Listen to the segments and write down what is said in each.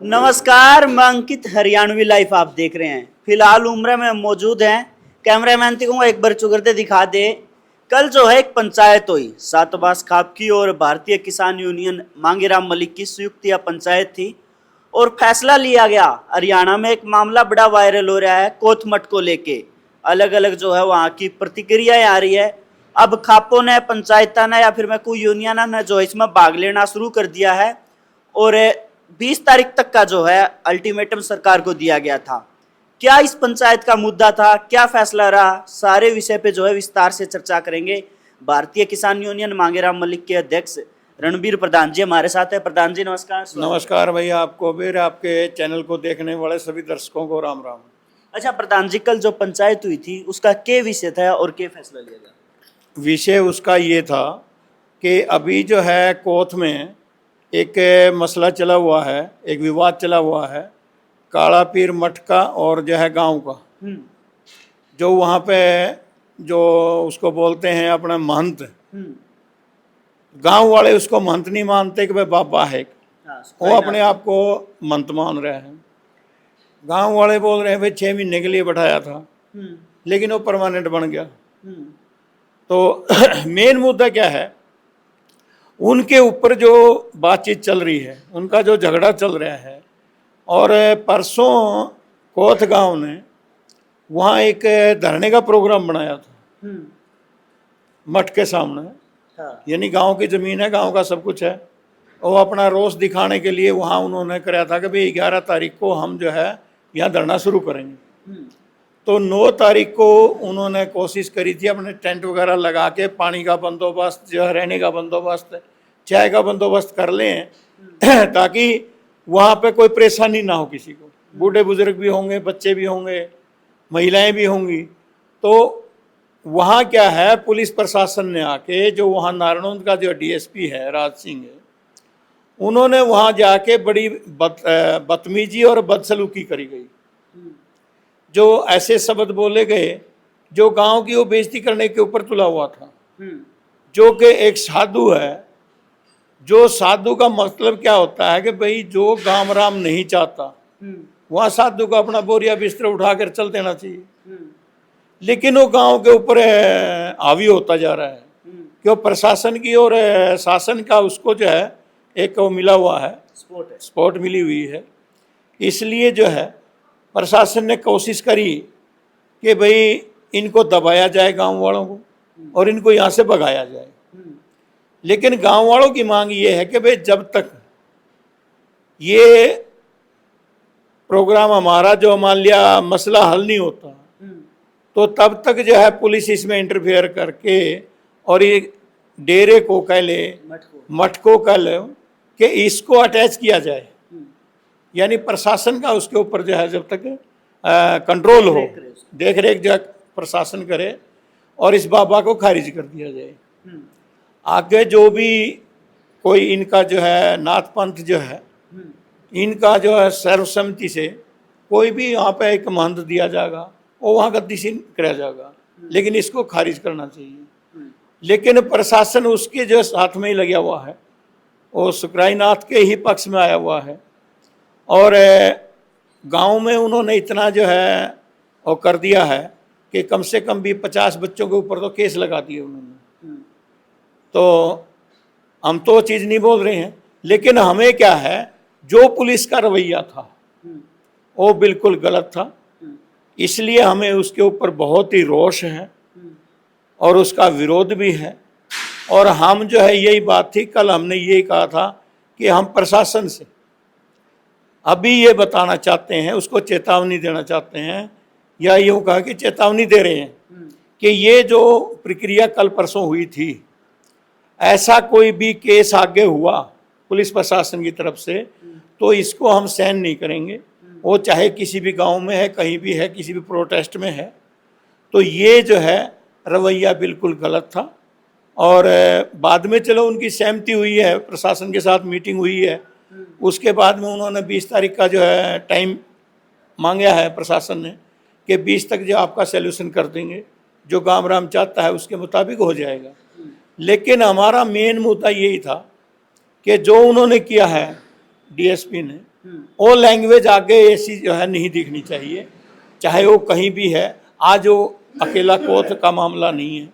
नमस्कार, मैं अंकित हरियाणवी लाइफ आप देख रहे हैं। फिलहाल उम्र में मौजूद हैं। कैमरामैन को एक बार चुगरते दिखा दे। कल जो है एक पंचायत हुई, सातबास खाप की और भारतीय किसान यूनियन मांगेराम मलिक की संयुक्त यह पंचायत थी और फैसला लिया गया। हरियाणा में एक मामला बड़ा वायरल हो रहा है कोथमठ को लेके। अलग अलग जो है वहाँ की प्रतिक्रियाएं आ रही है। अब खापों ने, पंचायत ने या फिर मैं कोई यूनियन ने जो इसमें भाग लेना शुरू कर दिया है और 20 तारीख तक का जो है अल्टीमेटम सरकार को दिया गया था। क्या इस पंचायत का मुद्दा था, क्या फैसला रहा, सारे विषय पे जो है विस्तार से चर्चा करेंगे। भारतीय किसान यूनियन मांगेराम मलिक के अध्यक्ष रणबीर प्रधान जी हमारे साथ है। प्रधान जी नमस्कार। नमस्कार भैया, आपको भी, आपके चैनल को देखने वाले सभी दर्शकों को राम राम। अच्छा प्रधान जी, कल जो पंचायत हुई थी उसका क्या विषय था और क्या फैसला लिया गया? विषय उसका ये था कि अभी जो है कोथ में एक मसला चला हुआ है, एक विवाद चला हुआ है काला पीर मठ का और जो है गांव का। जो वहाँ पे जो उसको बोलते हैं अपना महंत, गांव वाले उसको महंत नहीं मानते कि भाई बाबा है, वो अपने आप को महंत मान रहे हैं। गांव वाले बोल रहे हैं भाई 6 महीने के लिए बैठाया था लेकिन वो परमानेंट बन गया। तो मेन मुद्दा क्या है, उनके ऊपर जो बातचीत चल रही है, उनका जो झगड़ा चल रहा है। और परसों कोथ गांव ने वहाँ एक धरने का प्रोग्राम बनाया था मठ के सामने। यानी गांव की ज़मीन है, गांव का सब कुछ है। और अपना रोष दिखाने के लिए वहाँ उन्होंने कराया था कि भाई 11 तारीख को हम जो है यहाँ धरना शुरू करेंगे। तो 9 तारीख को उन्होंने कोशिश करी थी अपने टेंट वगैरह लगा के पानी का बंदोबस्त, जो है रहने का बंदोबस्त, चाय का बंदोबस्त कर लें ताकि वहाँ पे कोई परेशानी ना हो किसी को। बूढ़े बुजुर्ग भी होंगे, बच्चे भी होंगे, महिलाएं भी होंगी। तो वहाँ क्या है, पुलिस प्रशासन ने आके, जो वहाँ नारायणगंज का जो डीएसपी है राज सिंह है, उन्होंने वहाँ जाके बड़ी बदतमीजी और बदसलूकी करी गई। जो ऐसे शब्द बोले गए जो गांव की वो बेइज्जती करने के ऊपर तुला हुआ था। जो कि एक साधु है, जो साधु का मतलब क्या होता है कि भाई जो गांव राम नहीं चाहता वहाँ साधु को अपना बोरिया बिस्तर उठाकर चल देना चाहिए। लेकिन वो गांव के ऊपर हावी होता जा रहा है कि वो प्रशासन की और शासन का उसको जो है एक वो मिला हुआ है, स्पोर्ट मिली हुई है। इसलिए जो है प्रशासन ने कोशिश करी कि भाई इनको दबाया जाए गांव वालों को और इनको यहाँ से भगाया जाए। लेकिन गांव वालों की मांग ये है कि भाई जब तक ये प्रोग्राम हमारा जो मान लिया मसला हल नहीं होता तो तब तक जो है पुलिस इसमें इंटरफेयर करके और ये डेरे को कह ले, मठ को कह ले कि इसको अटैच किया जाए। यानी प्रशासन का उसके ऊपर जो है जब तक कंट्रोल हो, देख रेख जो प्रशासन करे और इस बाबा को खारिज कर दिया जाए। आगे जो भी कोई इनका जो है नाथ पंथ जो है, इनका जो है सर्वसम्मति से कोई भी यहाँ पे एक महंत दिया जाएगा, वो वहाँ गद्दीसी कराया जाएगा, लेकिन इसको खारिज करना चाहिए। लेकिन प्रशासन उसके जो साथ में ही लगा हुआ है, वो सुकराईनाथ के ही पक्ष में आया हुआ है। और गांव में उन्होंने इतना जो है वो कर दिया है कि कम से कम भी 50 बच्चों के ऊपर तो केस लगा दिए उन्होंने। तो हम तो चीज़ नहीं बोल रहे हैं, लेकिन हमें क्या है, जो पुलिस का रवैया था वो बिल्कुल गलत था। इसलिए हमें उसके ऊपर बहुत ही रोष है और उसका विरोध भी है। और हम जो है यही बात थी, कल हमने यही कहा था कि हम प्रशासन से अभी ये बताना चाहते हैं, उसको चेतावनी देना चाहते हैं, या यूँ कहा कि चेतावनी दे रहे हैं कि ये जो प्रक्रिया कल परसों हुई थी, ऐसा कोई भी केस आगे हुआ पुलिस प्रशासन की तरफ से तो इसको हम सहन नहीं करेंगे। वो चाहे किसी भी गांव में है, कहीं भी है, किसी भी प्रोटेस्ट में है। तो ये जो है रवैया बिल्कुल गलत था। और बाद में चलो उनकी सहमति हुई है, प्रशासन के साथ मीटिंग हुई है, उसके बाद में उन्होंने 20 तारीख का जो है टाइम मांगा है प्रशासन ने कि 20 तक जो आपका सैल्यूशन कर देंगे, जो गांव राम चाहता है उसके मुताबिक हो जाएगा। लेकिन हमारा मेन मुद्दा यही था कि जो उन्होंने किया है डीएसपी ने, वो लैंग्वेज आगे ऐसी जो है नहीं दिखनी चाहिए, चाहे वो कहीं भी है। आज वो अकेला कोर्ट का मामला नहीं है,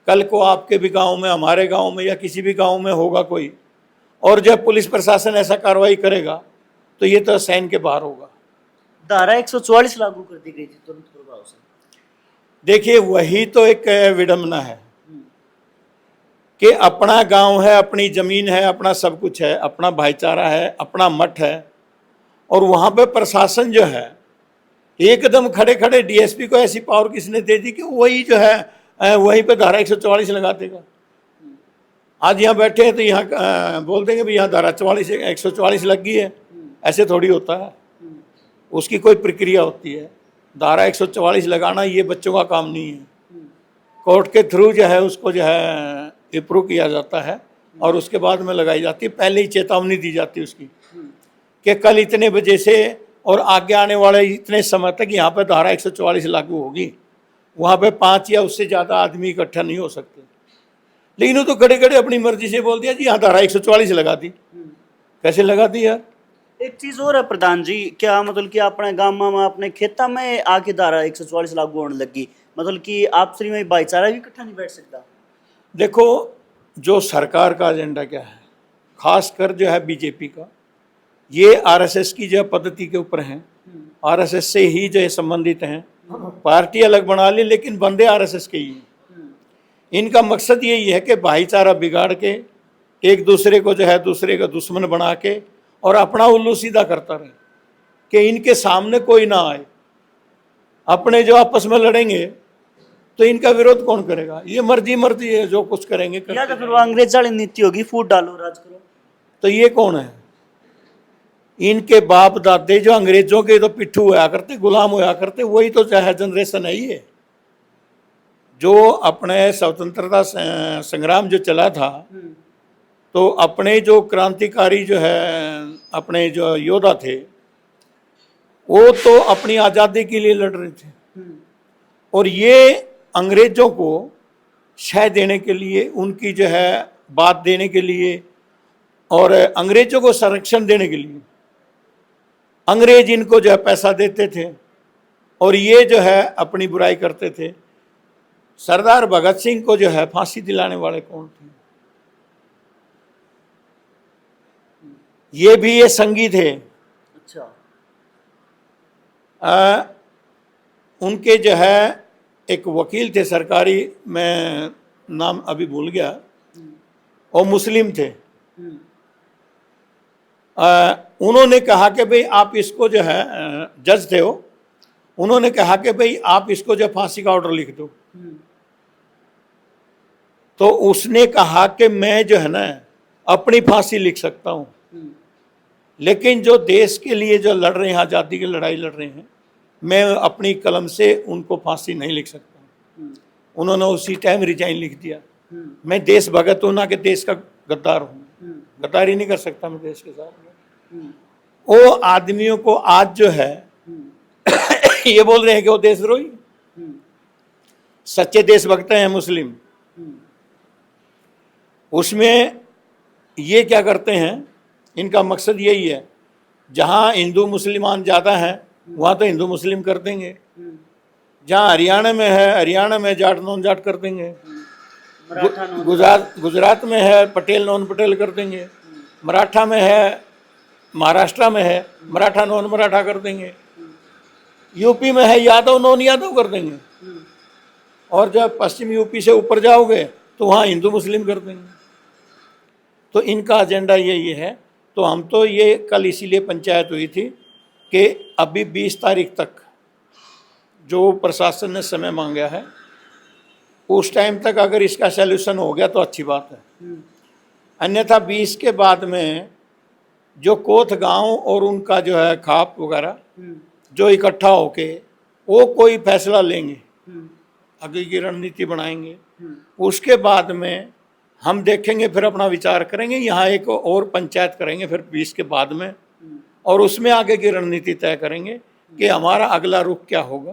कल को आपके भी गांव में, हमारे गांव में या किसी भी गांव में होगा कोई, और जब पुलिस प्रशासन ऐसा कार्रवाई करेगा तो ये तो सहन के बाहर होगा। धारा 144 लागू कर दी गई थी तुरंत प्रभाव से। देखिए, वही तो एक विडंबना है कि अपना गांव है, अपनी जमीन है, अपना सब कुछ है, अपना भाईचारा है, अपना मठ है, और वहां पे प्रशासन जो है एकदम खड़े खड़े डीएसपी को ऐसी पावर किसने दे दी कि वही जो है वहीं पे धारा 144 लगा देगा। आज यहाँ बैठे हैं तो यहाँ बोल देंगे भी यहाँ धारा 144 लग गई है, ऐसे थोड़ी होता है, उसकी कोई प्रक्रिया होती है। धारा 144 लगाना ये बच्चों का काम नहीं है, कोर्ट के थ्रू जो है उसको जो है अप्रूव किया जाता है और उसके बाद में लगाई जाती है। पहले ही चेतावनी दी जाती है उसकी कि कल इतने बजे से और आगे आने वाले इतने समय तक यहाँ पे धारा 144 लागू होगी, वहाँ पे 5 या उससे ज़्यादा आदमी इकट्ठा नहीं हो सकते। लेकिन वो तो खड़े खड़े अपनी मर्जी से बोल दिया जी यहाँ धारा 144 लगा दी। कैसे लगा दी यार? एक चीज और है प्रधान जी, क्या मतलब कि अपने गांव में, अपने खेता में आके धारा 144 लागू होने लगी, मतलब कि आपसी में भाईचारा भी इकट्ठा नहीं बैठ सकता? देखो, जो सरकार का एजेंडा क्या है, खासकर जो है बीजेपी का, ये आरएसएस की जो पद्धति के ऊपर हैं, आरएसएस से ही जो है संबंधित हैं। पार्टी अलग बना ली लेकिन बंदे आरएसएस के ही हैं। इनका मकसद यही है कि भाईचारा बिगाड़ के एक दूसरे को जो है दूसरे का दुश्मन बना के और अपना उल्लू सीधा करता रहे कि इनके सामने कोई ना आए। अपने जो आपस में लड़ेंगे तो इनका विरोध कौन करेगा? ये मर्जी मर्जी है, जो कुछ करेंगे या तो फिर वो अंग्रेज वाली नीति होगी, फूट डालो राज करो। तो ये कौन है? इनके बाप दादे जो अंग्रेजों के तो पिट्ठू होया करते, गुलाम होया करते, वही तो चाहे जनरेशन है ये जो अपने स्वतंत्रता संग्राम जो चला था, तो अपने जो क्रांतिकारी जो है अपने जो योद्धा थे वो तो अपनी आज़ादी के लिए लड़ रहे थे, और ये अंग्रेजों को शह देने के लिए, उनकी जो है बात देने के लिए और अंग्रेजों को संरक्षण देने के लिए अंग्रेज इनको जो है पैसा देते थे और ये जो है अपनी बुराई करते थे। सरदार भगत सिंह को जो है फांसी दिलाने वाले कौन थे? ये भी ये संगी थे। अच्छा। उनके जो है एक वकील थे सरकारी, मैं नाम अभी भूल गया, और मुस्लिम थे। उन्होंने कहा कि भाई आप इसको जो है, जज थे वो, उन्होंने कहा कि भाई आप इसको जो फांसी का ऑर्डर लिख दो। तो उसने कहा कि मैं जो है ना अपनी फांसी लिख सकता हूं, लेकिन जो देश के लिए जो लड़ रहे हैं, आज़ादी की लड़ाई लड़ रहे हैं, मैं अपनी कलम से उनको फांसी नहीं लिख सकता। उन्होंने उसी टाइम रिजाइन लिख दिया। मैं देशभगत हूं, ना कि देश का गद्दार हूं। गद्दारी नहीं कर सकता मैं देश के साथ। वो आदमियों को आज जो है ये बोल रहे हैं कि वो देशद्रोही, सच्चे देशभक्त हैं मुस्लिम। उसमें ये क्या करते हैं, इनका मकसद यही है, जहाँ हिंदू मुसलमान ज़्यादा हैं वहाँ तो हिंदू मुस्लिम कर देंगे, जहाँ हरियाणा में है हरियाणा में जाट नॉन जाट कर देंगे, गुजरात में है पटेल नॉन पटेल कर देंगे, मराठा में है, महाराष्ट्र में है मराठा नॉन मराठा कर देंगे, यूपी में है यादव नॉन यादव कर देंगे, और जब पश्चिम यूपी से ऊपर जाओगे तो वहाँ हिंदू मुस्लिम कर देंगे। तो इनका एजेंडा यही है। तो हम तो ये कल इसीलिए पंचायत हुई थी कि अभी 20 तारीख तक जो प्रशासन ने समय मांगा है, उस टाइम तक अगर इसका सलूशन हो गया तो अच्छी बात है, अन्यथा 20 के बाद में जो कोथ गांव और उनका जो है खाप वगैरह जो इकट्ठा होके वो कोई फैसला लेंगे, आगे की रणनीति बनाएंगे, उसके बाद में हम देखेंगे, फिर अपना विचार करेंगे। यहाँ एक और पंचायत करेंगे फिर 20 के बाद में, और उसमें आगे की रणनीति तय करेंगे कि हमारा अगला रुख क्या होगा,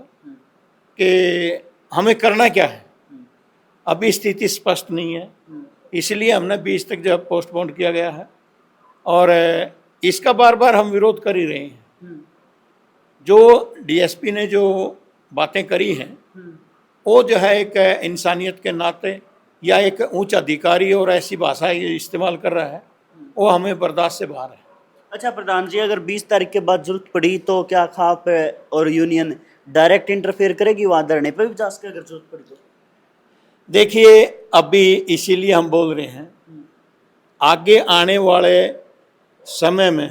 कि हमें करना क्या है। अभी स्थिति स्पष्ट नहीं है, इसलिए हमने 20 तक जो पोस्टपोन किया गया है, और इसका बार बार हम विरोध कर ही रहे हैं। जो डीएसपी ने जो बातें करी हैं वो जो है एक इंसानियत के नाते या एक उच्च अधिकारी और ऐसी भाषा इस्तेमाल कर रहा है, वो हमें बर्दाश्त से बाहर है। अच्छा प्रधान जी, अगर 20 तारीख के बाद जरूरत पड़ी तो क्या खाप और यूनियन डायरेक्ट इंटरफेयर करेगी वहां धरने पे भी जा सके अगर जरूरत पड़ी तो? देखिए, अभी इसीलिए हम बोल रहे हैं आगे आने वाले समय में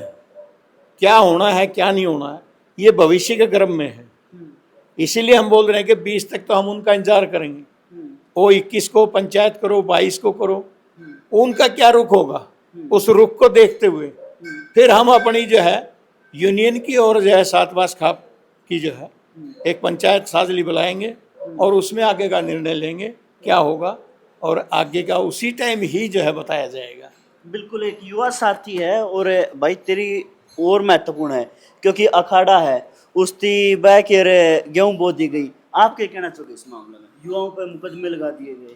क्या होना है क्या नहीं होना है ये भविष्य के गर्भ में है। इसीलिए हम बोल रहे हैं कि 20 तक तो हम उनका इंतजार करेंगे। वो 21 को पंचायत करो, 22 को करो, उनका क्या रुख होगा, उस रुख को देखते हुए फिर हम अपनी जो है यूनियन की और जो है सातवास खाप की जो है एक पंचायत साजली बुलाएंगे और उसमें आगे का निर्णय लेंगे क्या होगा, और आगे का उसी टाइम ही जो है बताया जाएगा। बिल्कुल, एक युवा साथी है और भाई तेरी और महत्वपूर्ण है क्योंकि अखाड़ा है उसकी बैक गेहूं बो दी गई। आप क्या कहना चाहोगे इस मामले में? युवाओं पर मुकदमे लगा दिए गए।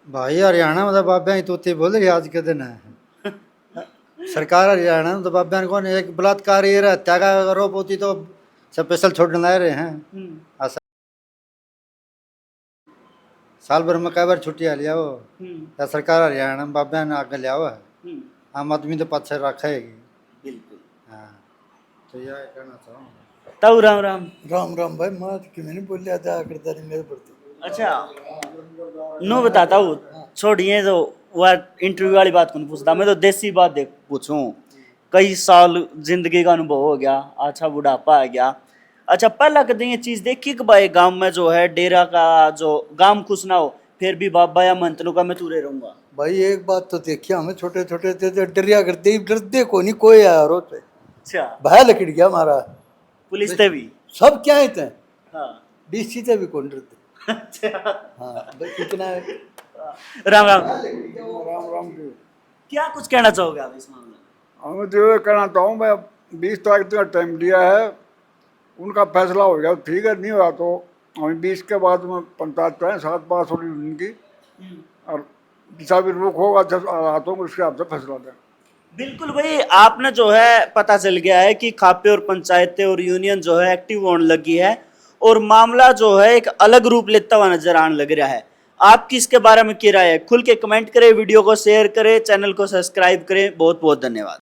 भाई हरियाणा में तो बाबा ही तोते बोल गए आज के दिन है। सरकार हरियाणा में तो बाबा ने कौन एक बलात्कार ये हत्या का आरोप होती तो स्पेशल छोड़ने ला रहे हैं। साल भर में कई बार छुट्टी लिया वो या सरकार हरियाणा में बाबा ने आगे लिया हुआ है। आम आदमी तो पाछे रखेगी। बिल्कुल। हाँ, तो यह कहना चाहूँ। ताऊ राम राम। राम राम भाई, मैं कि मैंने बोल लिया था करता नहीं मेरे प्रति। अच्छा नो बताता हूँ, छोड़िए तो वह इंटरव्यू वाली बात कौन पूछता, मैं तो देसी बात देख पूछूं। कई साल जिंदगी का अनुभव हो गया, अच्छा बुढ़ापा आ गया। अच्छा पहला कभी ये चीज देखी कि भाई गांव में जो है डेरा का जो गांव खुश ना हो फिर भी बाबा या मंत्रों का मैं तुरे रहूंगा। भाई एक बात तो देखिए, हमें छोटे छोटे थे तो डरिया करते, डरते को नहीं कोई आया रोज पे अच्छा भय लकड़ गया हमारा। पुलिस थे भी? सब क्या है थे, हाँ। डीसी थे भी कौन डरते। अच्छा हाँ भाई कितना है। राम राम। राम राम जी। क्या कुछ कहना चाहोगे आप इस मामले में? मैं तो ये कहना चाहूँ, मैं 20 तारीख तक टाइम दिया है, उनका फैसला हो गया ठीक है, नहीं हुआ तो हमें 20 के बाद में पंचायत करें, 7 पास होगी उनकी, और जैसा भी रुख होगा हाथों को उसके हिसाब से फैसला दें। बिल्कुल भाई, आपने जो है पता चल गया है कि खापे और पंचायतें और यूनियन जो है एक्टिव होने लगी है और मामला जो है एक अलग रूप लेता हुआ नजर आने लग रहा है। आपकी इसके बारे में क्या राय है? खुल के कमेंट करें, वीडियो को शेयर करें, चैनल को सब्सक्राइब करें। बहुत बहुत धन्यवाद।